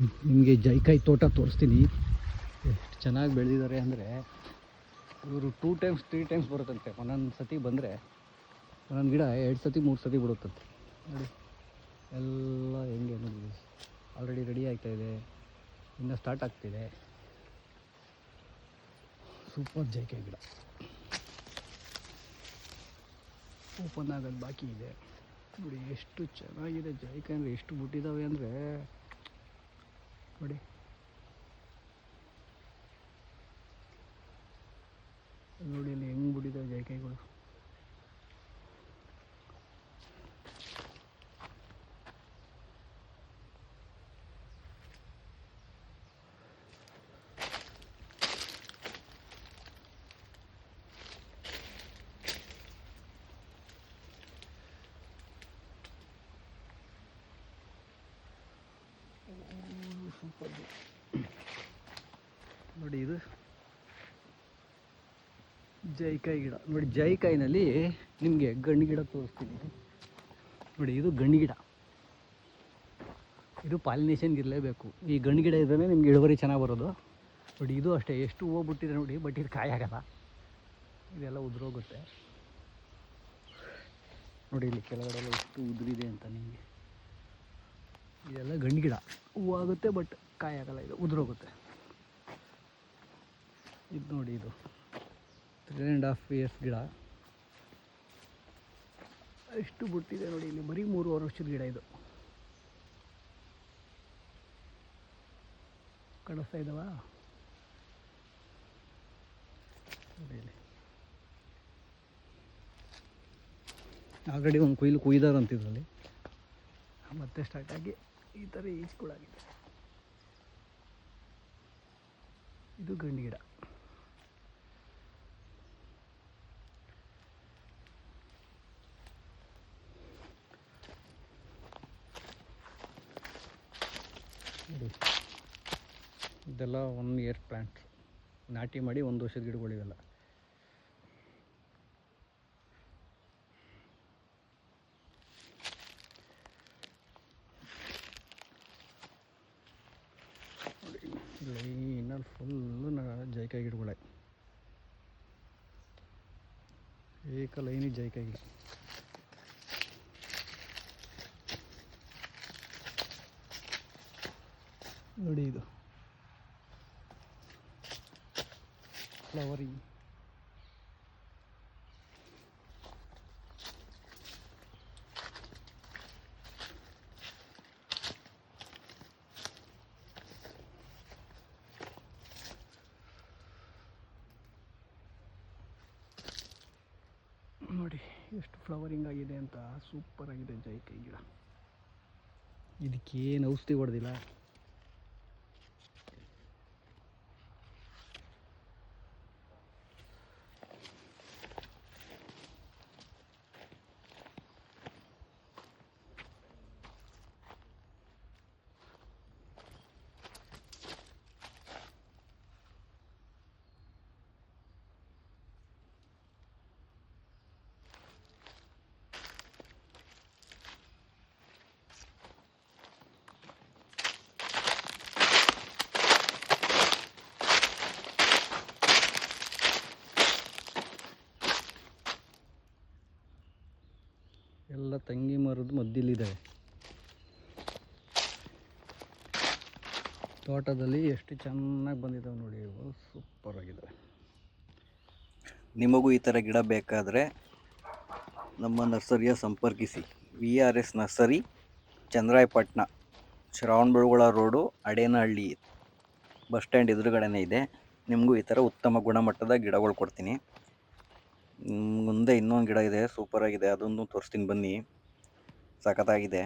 ನಿಮಗೆ ಜೈಕಾಯಿ ತೋಟ ತೋರಿಸ್ತೀನಿ. ಎಷ್ಟು ಚೆನ್ನಾಗಿ ಬೆಳೆದಿದ್ದಾರೆ ಅಂದರೆ ಇವರು 2 ಟೈಮ್ಸ್ 3 ಟೈಮ್ಸ್ ಬರುತ್ತಂತೆ. ಒಂದೊಂದು ಸತಿ ಬಂದರೆ ಒಂದೊಂದು ಗಿಡ 2 ಸತಿ 3 ಸತಿ ಬಿಡುತ್ತಂತೆ. ನೋಡಿ ಎಲ್ಲ ಹೆಂಗೆ ನೋಡಿ, ಆಲ್ರೆಡಿ ರೆಡಿ ಆಗ್ತಾಯಿದೆ, ಇನ್ನು ಸ್ಟಾರ್ಟ್ ಆಗ್ತಿದೆ. ಸೂಪರ್ ಜೈಕಾಯಿ ಗಿಡ ಓಪನ್ ಆಗೋದು ಬಾಕಿ ಇದೆ. ನೋಡಿ ಎಷ್ಟು ಚೆನ್ನಾಗಿದೆ ಜೈಕಾಯಿ ಅಂದರೆ, ಎಷ್ಟು ಬಿಟ್ಟಿದ್ದಾವೆ ಅಂದರೆ ನೋಡಿ. ನೋಡಿ ಇಲ್ಲಿ ಹೆಂಗೆ ಬಿಟ್ಟಿದ್ದಾವೆ ಜೈಕಾಯಿಗಳು. ಸೂಪರ್. ನೋಡಿ ಇದು ಜೈಕಾಯಿ ಗಿಡ. ನೋಡಿ ಜೈಕಾಯಿನಲ್ಲಿ ನಿಮಗೆ ಗಂಡು ಗಿಡ ತೋರಿಸ್ತೀನಿ. ನೋಡಿ ಇದು ಗಂಡು ಗಿಡ, ಇದು ಪಾಲಿನೇಷನ್ಗೆ ಇರಲೇಬೇಕು. ಈ ಗಂಡು ಗಿಡ ಇದ್ದರೆ ನಿಮ್ಗೆ ಇಳುವರಿ ಚೆನ್ನಾಗಿ ಬರೋದು. ನೋಡಿ ಇದು ಅಷ್ಟೇ, ಎಷ್ಟು ಹೂವು ಬಿಟ್ಟಿದೆ ನೋಡಿ, ಬಟ್ ಇದು ಕಾಯಿ ಆಗಲ್ಲ, ಇದೆಲ್ಲ ಉದುರೋಗುತ್ತೆ. ನೋಡಿ ಇಲ್ಲಿ ಕೆಳಗಡೆ ಎಲ್ಲ ಎಷ್ಟು ಉದುರಿದೆ ಅಂತ ನಿಮಗೆ. ಇದೆಲ್ಲ ಗಂಡು ಗಿಡ, ಹೂವು ಆಗುತ್ತೆ ಬಟ್ ಕಾಯಿ ಆಗಲ್ಲ, ಇದು ಉದುರೋಗುತ್ತೆ. ಇದು ನೋಡಿ, ಇದು 3.5 years ಗಿಡ, ಎಷ್ಟು ಬಿಟ್ಟಿದೆ ನೋಡಿ. ಇಲ್ಲಿ ಬರೀ 3.5 ವರ್ಷದ ಗಿಡ ಇದು. ಕಾಣಿಸ್ತಾ ಇದ್ದಾವ ನೋಡಿ ಇಲ್ಲಿ. ಆಲ್ರೆಡಿ ಒಂದು ಕುಯ್ದಾರಂತ ಇದರಲ್ಲಿ, ಮತ್ತೆ ಸ್ಟಾರ್ಟ್ ಆಗಿ ಈ ಥರ ಈಸ್ಕೊಳಾಗಿದೆ. ಇದು ಗಂಡು ಗಿಡ. ಇದೆಲ್ಲ 1 year ಪ್ಲ್ಯಾಂಟ್, ನಾಟಿ ಮಾಡಿ 1 ವರ್ಷದ ಗಿಡಗಳಿವೆಲ್ಲ. ಲೈನಲ್ಲಿ ಫುಲ್ಲು ಜೈಕಾಯಿ ಗಿಡಗಳೇ, ಏಕ ಲೈನಿಗೆ ಜೈಕಾಯಿ ಗಿಡ. ನೋಡಿ ಇದು ಫ್ಲವರಿಂಗ್. ನೋಡಿ ಎಷ್ಟು ಫ್ಲವರಿಂಗ್ ಆಗಿದೆ ಅಂತ, ಸೂಪರ್ ಆಗಿದೆ ಜೈಕಾಯಿ ಗಿಡ. ಇದಕ್ಕೇನು ಔಷಧಿ ಹೊಡೆದಿಲ್ಲ. ಎಲ್ಲ ತಂಗಿ ಮರದ ಮಧ್ಯಲ್ಲಿದ್ದಾವೆ. ತೋಟದಲ್ಲಿ ಎಷ್ಟು ಚೆನ್ನಾಗಿ ಬಂದಿದ್ದಾವೆ ನೋಡಿ, ಇವು ಸೂಪರ್ ಆಗಿದ್ದಾವೆ. ನಿಮಗೂ ಈ ಥರ ಗಿಡ ಬೇಕಾದರೆ ನಮ್ಮ ನರ್ಸರಿಯ ಸಂಪರ್ಕಿಸಿ. VRS nursery, Chandrayapattana, Shravanabelagola road, Adenahalli bus stand ಎದುರುಗಡೆನೇ ಇದೆ. ನಿಮಗೂ ಈ ಥರ ಉತ್ತಮ ಗುಣಮಟ್ಟದ ಗಿಡಗಳು ಕೊಡ್ತೀನಿ. ಮುಂದೆ ಇನ್ನೊಂದು ಗಿಡ ಇದೆ, ಸೂಪರಾಗಿದೆ, ಅದೊಂದು ತೋರಿಸ್ತೀನಿ ಬನ್ನಿ. ಸಖತ್ತಾಗಿದೆ.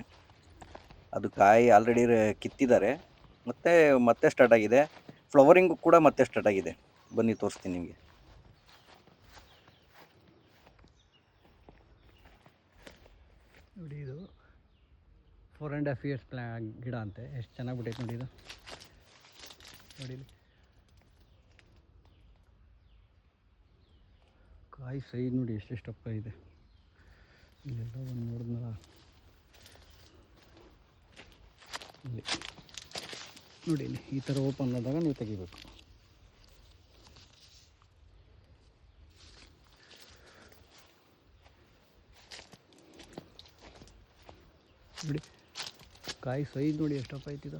ಅದು ಕಾಯಿ ಆಲ್ರೆಡಿ ಕಿತ್ತಿದ್ದಾರೆ, ಮತ್ತೆ ಸ್ಟಾರ್ಟ್ ಆಗಿದೆ. ಫ್ಲವರಿಂಗು ಕೂಡ ಮತ್ತೆ ಸ್ಟಾರ್ಟ್ ಆಗಿದೆ. ಬನ್ನಿ ತೋರಿಸ್ತೀನಿ ನಿಮಗೆ. ನೋಡಿ ಇದು 4.5 years ಗಿಡ ಅಂತೆ, ಎಷ್ಟು ಚೆನ್ನಾಗಿ ಬಿಟ್ಟೈತೆ ನೋಡಿ ಇದು. ನೋಡಿ ಕಾಯಿ ಸೈಜ್ ನೋಡಿ ಎಷ್ಟೆಷ್ಟಪ್ಪ ಇದೆ. ಇಲ್ಲೆಲ್ಲ ಒಂದು ನೋಡಿದ್ನಲ್ಲ ಇಲ್ಲಿ. ನೋಡಿ ಇಲ್ಲಿ ಈ ಥರ ಓಪನ್ ಆದಾಗ ನೀವು ತೆಗಿಬೇಕು. ನೋಡಿ ಕಾಯಿ ಸೈಜ್ ನೋಡಿ ಎಷ್ಟಪ್ಪ ಐತಿದ.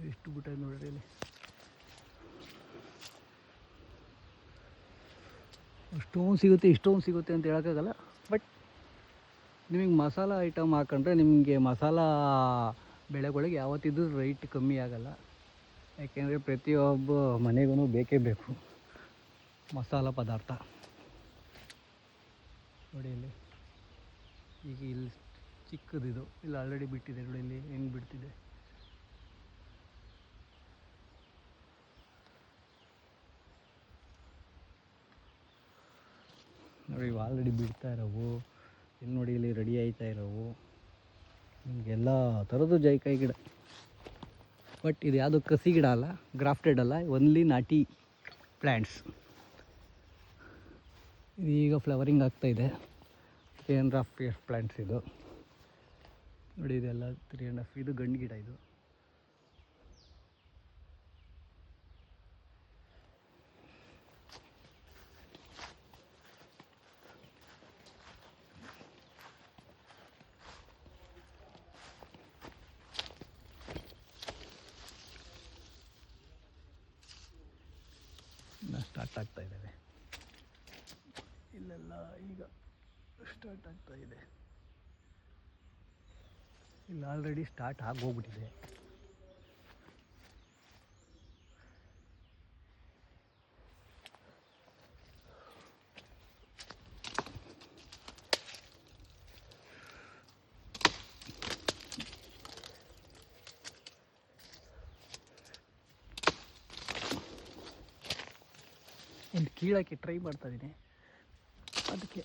ಎಷ್ಟು ಬಿಟ್ಟ ನೋಡ್ರಿ ಇಲ್ಲಿ. ಅಷ್ಟೊಂದು ಸಿಗುತ್ತೆ ಇಷ್ಟೊಂದು ಸಿಗುತ್ತೆ ಅಂತ ಹೇಳೋಕ್ಕಾಗಲ್ಲ. ಬಟ್ ನಿಮಗೆ ಮಸಾಲ ಐಟಮ್ ಹಾಕೊಂಡ್ರೆ ನಿಮಗೆ ಮಸಾಲ ಬೆಳೆಗಳಿಗೆ ಯಾವತ್ತಿದ್ರೂ ರೈಟ್ ಕಮ್ಮಿ ಆಗೋಲ್ಲ. ಯಾಕೆಂದರೆ ಪ್ರತಿಯೊಬ್ಬ ಮನೆಗೂ ಬೇಕೇ ಬೇಕು ಮಸಾಲ ಪದಾರ್ಥ. ನೋಡಿ ಇಲ್ಲಿ ಈಗ ಇಲ್ಲಿ ಚಿಕ್ಕದಿದು ಇಲ್ಲಿ ಆಲ್ರೆಡಿ ಬಿಟ್ಟಿದೆ ನೋಡಿ ಇಲ್ಲಿ ಹೆಂಗೆ ಬಿಡ್ತಿದೆ. ನೋಡಿ ಇವು ಆಲ್ರೆಡಿ ಬಿಡ್ತಾ ಇರೋವು. ಇಲ್ಲಿ ನೋಡಿ ಇಲ್ಲಿ ರೆಡಿ ಆಯ್ತಾ ಇರೋವು. ನಿಮಗೆಲ್ಲ ಥರದ್ದು ಜಾಯಿಕಾಯಿ ಗಿಡ. ಬಟ್ ಇದು ಯಾವುದು ಕಸಿ ಗಿಡ ಅಲ್ಲ, ಗ್ರಾಫ್ಟೆಡ್ ಅಲ್ಲ, ಒನ್ಲಿ ನಾಟಿ ಪ್ಲ್ಯಾಂಟ್ಸ್. ಇದು ಈಗ ಫ್ಲವರಿಂಗ್ ಆಗ್ತಾಯಿದೆ. 3.5 years ಪ್ಲ್ಯಾಂಟ್ಸ್ ಇದು. ನೋಡಿ ಇದೆಲ್ಲ 3.5. ಇದು ಗಂಡು ಗಿಡ. ಇದು ಸ್ಟಾರ್ಟ್ ಆಗ್ತಾ ಇದ್ದಾವೆ. ಇಲ್ಲೆಲ್ಲ ಈಗ ಸ್ಟಾರ್ಟ್ ಆಗ್ತಾ ಇದೆ. ಇಲ್ಲಿ ಆಲ್ರೆಡಿ ಸ್ಟಾರ್ಟ್ ಆಗೋಗ್ಬಿಟ್ಟಿದೆ. ಇಲ್ಲಿ ಕೀಳಕ್ಕೆ ಟ್ರೈ ಮಾಡ್ತಾಯಿದ್ದೀನಿ, ಅದಕ್ಕೆ